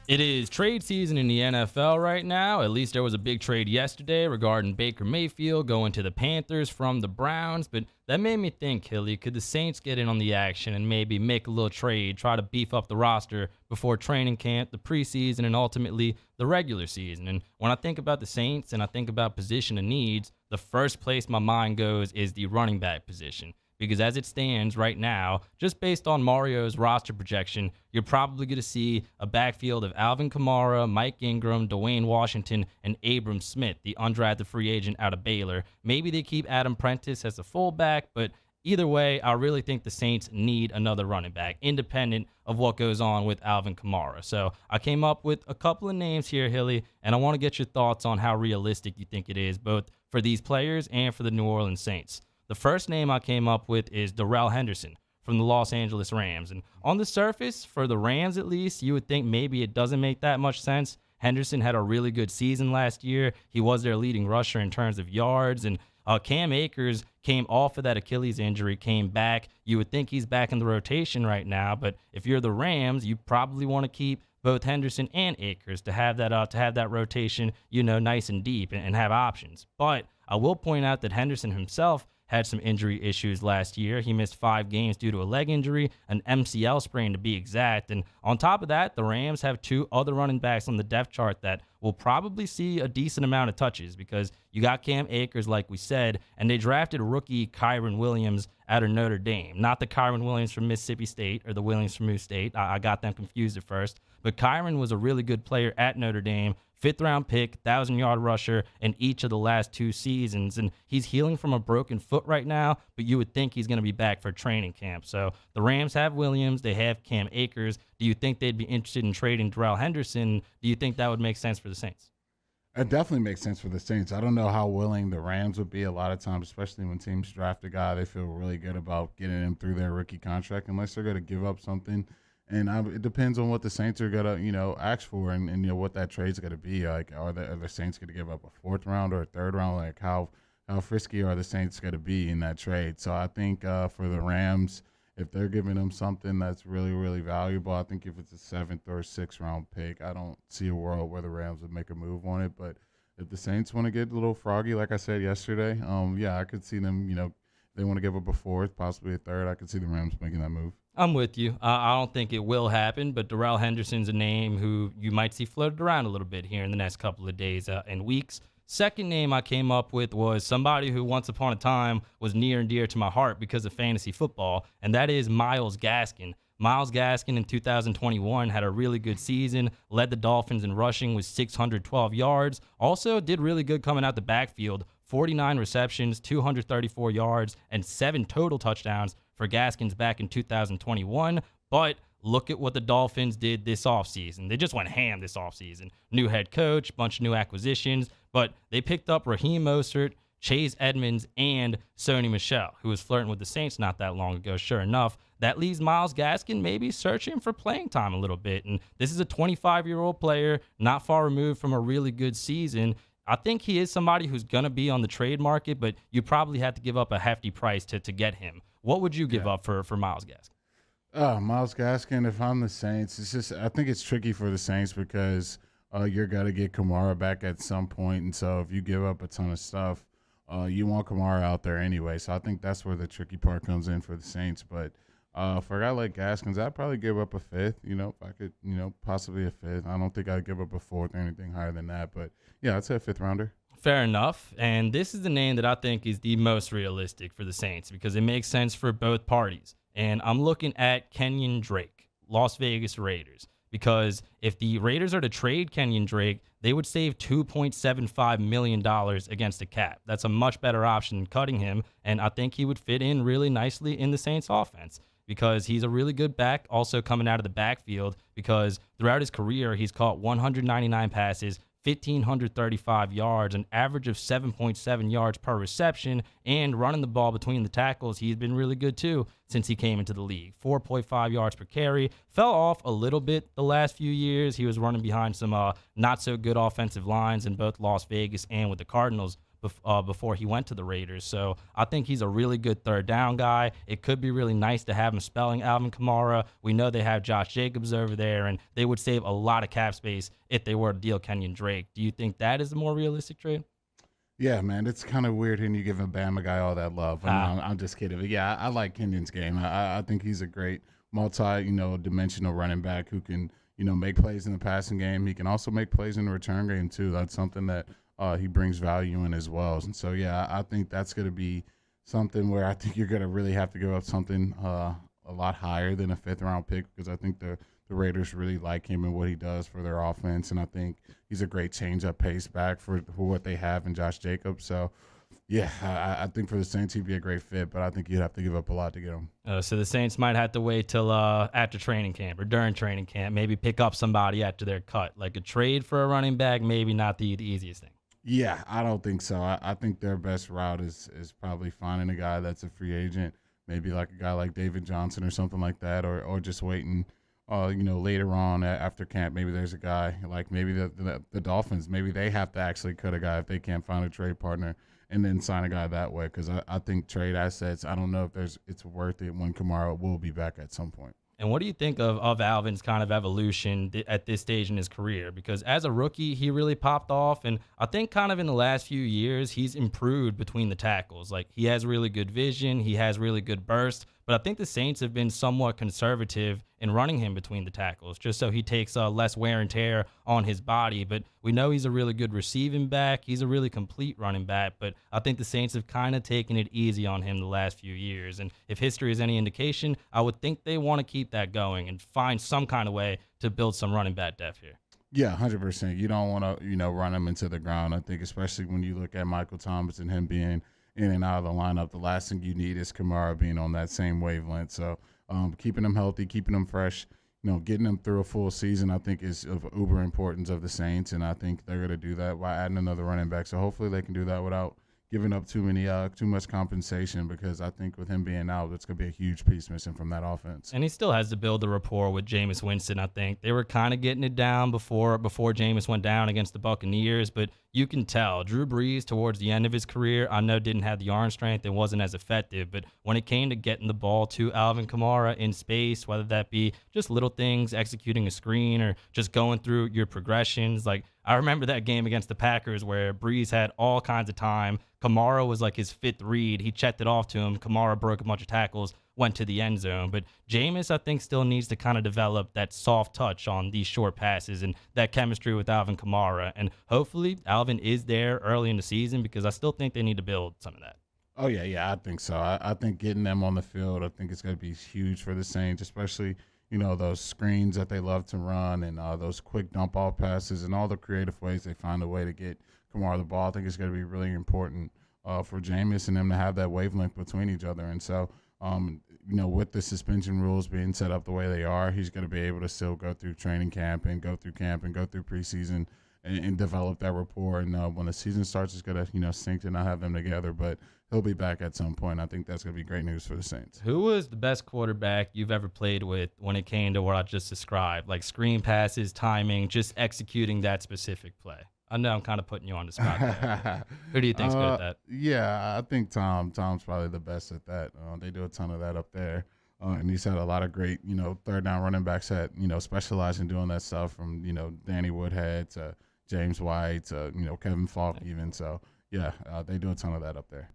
It is trade season in the NFL right now. At least there was a big trade yesterday regarding Baker Mayfield going to the Panthers from the Browns. But that made me think, Hilly, could the Saints get in on the action and maybe make a little trade, try to beef up the roster before training camp, the preseason, and ultimately the regular season? And when I think about the Saints and I think about position and needs, the first place my mind goes is the running back position. Because as it stands right now, just based on Mario's roster projection, you're probably going to see a backfield of Alvin Kamara, Mike Ingram, Dwayne Washington, and Abram Smith, the undrafted free agent out of Baylor. Maybe they keep Adam Prentice as a fullback, but either way, I really think the Saints need another running back, independent of what goes on with Alvin Kamara. So I came up with a couple of names here, Hilly, and I want to get your thoughts on how realistic you think it is, both for these players and for the New Orleans Saints. The first name I came up with is Darrell Henderson from the Los Angeles Rams. And on the surface, for the Rams at least, you would think maybe it doesn't make that much sense. Henderson had a really good season last year. He was their leading rusher in terms of yards. And Cam Akers came off of that Achilles injury, came back. You would think he's back in the rotation right now. But if you're the Rams, you probably want to keep both Henderson and Akers to have that rotation, nice and deep and have options. But I will point out that Henderson himself had some injury issues last year. He missed 5 games due to a leg injury, an MCL sprain to be exact. And on top of that, the Rams have 2 other running backs on the depth chart that will probably see a decent amount of touches because you got Cam Akers, like we said, and they drafted rookie Kyren Williams out of Notre Dame. Not the Kyren Williams from Mississippi State or the Williams from Moose State. I got them confused at first. But Kyren was a really good player at Notre Dame. 5th-round pick, 1,000-yard rusher in each of the last 2 seasons. And he's healing from a broken foot right now, but you would think he's going to be back for training camp. So the Rams have Williams. They have Cam Akers. Do you think they'd be interested in trading Darrell Henderson? Do you think that would make sense for the Saints? It definitely makes sense for the Saints. I don't know how willing the Rams would be a lot of times, especially when teams draft a guy they feel really good about getting him through their rookie contract, unless they're going to give up something. And it depends on what the Saints are gonna, ask for, and what that trade's gonna be. Like, are the Saints gonna give up a 4th round or a 3rd round? Like, how frisky are the Saints gonna be in that trade? So I think for the Rams, if they're giving them something that's really, really valuable, I think if it's a 7th or 6th round pick, I don't see a world where the Rams would make a move on it. But if the Saints want to get a little froggy, like I said yesterday, I could see them. They want to give up a 4th, possibly a 3rd. I could see the Rams making that move. I'm with you. I don't think it will happen, but Darrell Henderson's a name who you might see floated around a little bit here in the next couple of days and weeks. Second name I came up with was somebody who once upon a time was near and dear to my heart because of fantasy football, and that is Myles Gaskin. Myles Gaskin in 2021 had a really good season, led the Dolphins in rushing with 612 yards, also did really good coming out the backfield, 49 receptions, 234 yards, and 7 total touchdowns for Gaskins back in 2021. But look at what the Dolphins did this offseason. They just went ham this offseason. New head coach, bunch of new acquisitions, but they picked up Raheem Mostert, Chase Edmonds, and Sony Michel, who was flirting with the Saints not that long ago. Sure enough, that leaves Myles Gaskin maybe searching for playing time a little bit. And this is a 25-year-old player, not far removed from a really good season. I think he is somebody who's going to be on the trade market, but you probably have to give up a hefty price to get him. What would you give up for Myles Gaskin? Myles Gaskin, if I'm the Saints, I think it's tricky for the Saints because you're going to get Kamara back at some point. And so if you give up a ton of stuff, you want Kamara out there anyway. So I think that's where the tricky part comes in for the Saints. But for a guy like Gaskins, I'd probably give up a 5th, if I could, possibly a 5th. I don't think I'd give up a 4th or anything higher than that. But, yeah, I'd say a 5th rounder. Fair enough. And this is the name that I think is the most realistic for the Saints because it makes sense for both parties. And I'm looking at Kenyon Drake, Las Vegas Raiders, because if the Raiders are to trade Kenyon Drake, they would save $2.75 million against the cap. That's a much better option than cutting him, and I think he would fit in really nicely in the Saints offense because he's a really good back, also coming out of the backfield because throughout his career, he's caught 199 passes, 1,535 yards, an average of 7.7 yards per reception, and running the ball between the tackles, he's been really good too since he came into the league. 4.5 yards per carry. Fell off a little bit the last few years. He was running behind some not-so-good offensive lines in both Las Vegas and with the Cardinals before he went to the Raiders. So I think he's a really good third down guy. It could be really nice to have him spelling Alvin Kamara. We know they have Josh Jacobs over there, and they would save a lot of cap space if they were to deal Kenyon Drake. Do you think that is a more realistic trade? Yeah, man, it's kind of weird when you give a Bama guy all that love. I'm just kidding. But yeah, I like Kenyon's game. I think he's a great dimensional running back who can, make plays in the passing game. He can also make plays in the return game too. That's something that he brings value in as well. And so, yeah, I think that's going to be something where I think you're going to really have to give up something a lot higher than a 5th-round pick, because I think the Raiders really like him and what he does for their offense, and I think he's a great change-up pace back for what they have in Josh Jacobs. So, yeah, I think for the Saints he'd be a great fit, but I think you'd have to give up a lot to get him. So the Saints might have to wait till after training camp or during training camp, maybe pick up somebody after their cut. Like a trade for a running back, maybe not the easiest thing. Yeah, I don't think so. I think their best route is probably finding a guy that's a free agent, maybe like a guy like David Johnson or something like that, or just waiting later on after camp, maybe there's a guy like maybe the Dolphins, maybe they have to actually cut a guy if they can't find a trade partner and then sign a guy that way. Because I think trade assets, I don't know if it's worth it when Kamara will be back at some point. And what do you think of Alvin's kind of evolution at this stage in his career? Because as a rookie, he really popped off. And I think kind of in the last few years, he's improved between the tackles. Like, he has really good vision. He has really good burst. But I think the Saints have been somewhat conservative in running him between the tackles, just so he takes less wear and tear on his body. But we know he's a really good receiving back. He's a really complete running back. But I think the Saints have kind of taken it easy on him the last few years. And if history is any indication, I would think they want to keep that going and find some kind of way to build some running back depth here. Yeah, 100%. You don't want to, run him into the ground. I think especially when you look at Michael Thomas and him being in and out of the lineup, the last thing you need is Kamara being on that same wavelength. So keeping him healthy, keeping him fresh, getting them through a full season, I think is of uber importance of the Saints, and I think they're going to do that by adding another running back. So hopefully they can do that without giving up too much compensation, because I think with him being out, it's going to be a huge piece missing from that offense. And he still has to build the rapport with Jameis Winston, I think. They were kind of getting it down before Jameis went down against the Buccaneers, but you can tell Drew Brees towards the end of his career, I know didn't have the arm strength and wasn't as effective, but when it came to getting the ball to Alvin Kamara in space, whether that be just little things, executing a screen or just going through your progressions, like I remember that game against the Packers where Brees had all kinds of time. Kamara was like his 5th read. He checked it off to him. Kamara broke a bunch of tackles, went to the end zone. But Jameis, I think, still needs to kind of develop that soft touch on these short passes and that chemistry with Alvin Kamara. And hopefully Alvin is there early in the season, because I still think they need to build some of that. Oh, yeah, I think so. I think getting them on the field, I think it's going to be huge for the Saints, especially those screens that they love to run and those quick dump off passes and all the creative ways they find a way to get Kamara the ball. I think it's going to be really important for Jameis and them to have that wavelength between each other. And so, with the suspension rules being set up the way they are, he's going to be able to still go through training camp and go through preseason and develop that rapport. And when the season starts, it's going to, sync and not have them together. But he'll be back at some point. I think that's going to be great news for the Saints. Who was the best quarterback you've ever played with when it came to what I just described, like screen passes, timing, just executing that specific play? I know I'm kind of putting you on the spot there. Who do you think's good at that? Yeah, I think Tom's probably the best at that. They do a ton of that up there. And he's had a lot of great, third down running backs that, specialize in doing that stuff, from, Danny Woodhead to James White to, Kevin Falk even. So, yeah, they do a ton of that up there.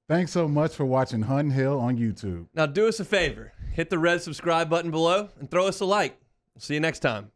Thanks so much for watching Hunt Hill on YouTube. Now do us a favor. Hit the red subscribe button below and throw us a like. We'll see you next time.